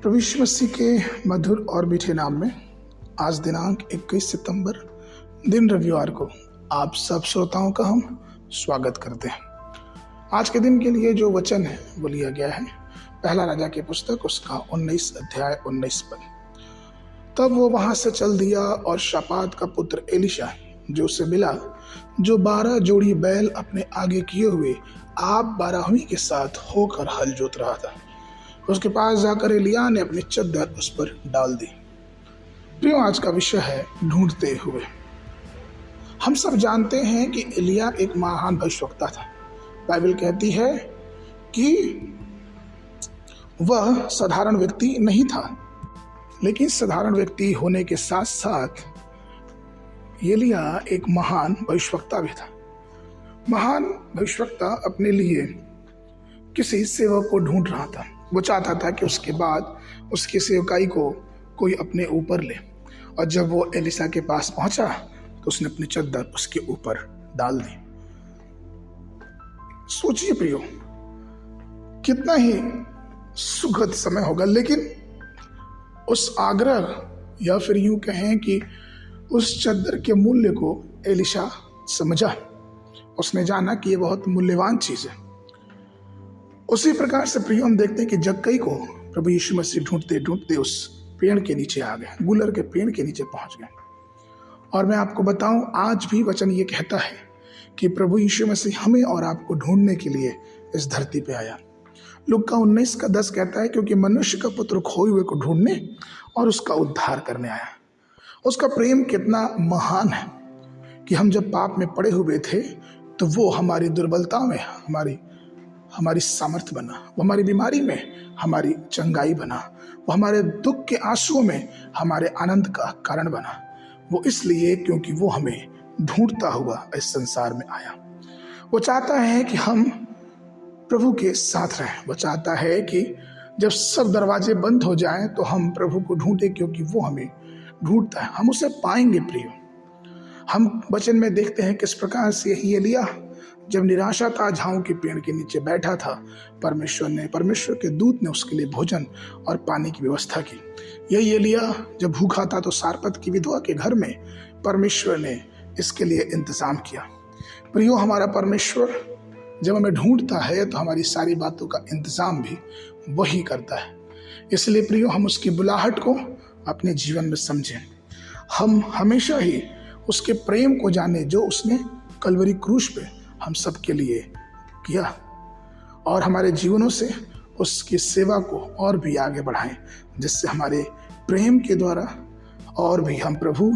प्रभु यीशु मसीह के मधुर और मीठे नाम में आज दिनांक 21 सितंबर दिन रविवार को आप सब श्रोताओं का हम स्वागत करते हैं। आज के दिन के लिए जो वचन है वो लिया गया है पहला राजा की पुस्तक उसका 19 अध्याय 19 पद। तब वो वहां से चल दिया और शापात का पुत्र एलिशा जो उसे मिला, जो 12 जोड़ी बैल अपने आगे किए हुए आप 12वीं के साथ होकर हल जोत रहा था, उसके पास जाकर एलिया ने अपनी चद्दर उस पर डाल दी। प्रियो, आज का विषय है ढूंढते हुए। हम सब जानते हैं कि एलिया एक महान भविष्यवक्ता था। बाइबल कहती है कि वह साधारण व्यक्ति नहीं था, लेकिन साधारण व्यक्ति होने के साथ साथ एलिया एक महान भविष्यवक्ता भी था। महान भविष्यवक्ता अपने लिए किसी सेवक को ढूंढ रहा था। वो चाहता था कि उसके बाद उसकी सेवकाई को कोई अपने ऊपर ले, और जब वो एलिशा के पास पहुंचा तो उसने अपनी चद्दर उसके ऊपर डाल दी। सोचिए प्रियो, कितना ही सुखद समय होगा, लेकिन उस आग्रह या फिर यूं कहें कि उस चद्दर के मूल्य को एलिशा समझा। उसने जाना कि ये बहुत मूल्यवान चीज है। उसी प्रकार से प्रियो, हम देखते हैं कि जक्कई को प्रभु यीशु मसीह ढूंढते ढूंढते उस पेड़ के नीचे आ गए, गुलर के पेड़ के नीचे पहुंच गए। और मैं आपको बताऊं, आज भी वचन ये कहता है कि प्रभु यीशु मसीह हमें और आपको ढूंढने के लिए इस धरती पे आया। लूका 19:10 कहता है, क्योंकि मनुष्य का पुत्र खोए हुए को ढूंढने और उसका उद्धार करने आया। उसका प्रेम कितना महान है कि हम जब पाप में पड़े हुए थे तो वो हमारी दुर्बलता में हमारी सामर्थ्य बना, वो हमारी बीमारी में हमारी चंगाई बना, वो हमारे दुख के आंसुओं में हमारे आनंद का कारण बना। वो इसलिए क्योंकि वो हमें ढूंढता हुआ इस संसार में आया। वो चाहता है कि हम प्रभु के साथ रहें। वो चाहता है कि जब सब दरवाजे बंद हो जाएं तो हम प्रभु को ढूंढें, क्योंकि वो हमें ढूंढता है। हम उसे पाएंगे प्रियो। हम वचन में देखते हैं किस प्रकार से यही एलिया जब निराशा था, झाऊ के पेड़ के नीचे बैठा था, परमेश्वर के दूत ने उसके लिए भोजन और पानी की व्यवस्था की। यही एलिया जब भूखा था तो सारपत की विधवा के घर में परमेश्वर ने इसके लिए इंतजाम किया। प्रियो, हमारा परमेश्वर जब हमें ढूंढता है तो हमारी सारी बातों का इंतजाम भी वही करता है। इसलिए प्रियो, हम उसकी बुलाहट को अपने जीवन में समझें। हम हमेशा ही उसके प्रेम को जाने जो उसने कलवरी क्रूस पे हम सब के लिए किया, और हमारे जीवनों से उसकी सेवा को और भी आगे बढ़ाएं, जिससे हमारे प्रेम के द्वारा और भी हम प्रभु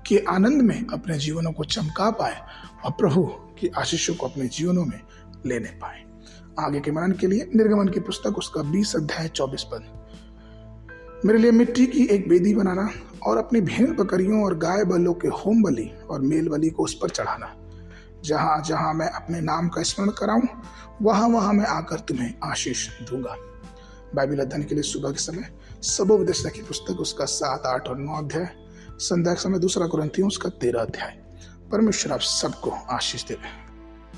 के आनंद में अपने जीवनों को चमका पाए और प्रभु की आशीषों को अपने जीवनों में लेने पाए। आगे के मनन के लिए निर्गमन की पुस्तक उसका 20 अध्याय 24 पद। मेरे लिए मिट्टी की एक वेदी बनाना और अपनी भेड़ बकरियों और गाय बैलों के होम बलि और मेल बलि को उस पर चढ़ाना। जहां जहां मैं अपने नाम का स्मरण कराऊं, वहां वहां मैं आकर तुम्हें आशीष दूंगा। बाइबल अध्ययन के लिए सुबह के समय सबोपदेशक की पुस्तक उसका 7, 8 और 9 अध्याय, संध्या के समय 2 कुरिन्थियों उसका 13 अध्याय। परमेश्वर आप सबको आशीष देवे।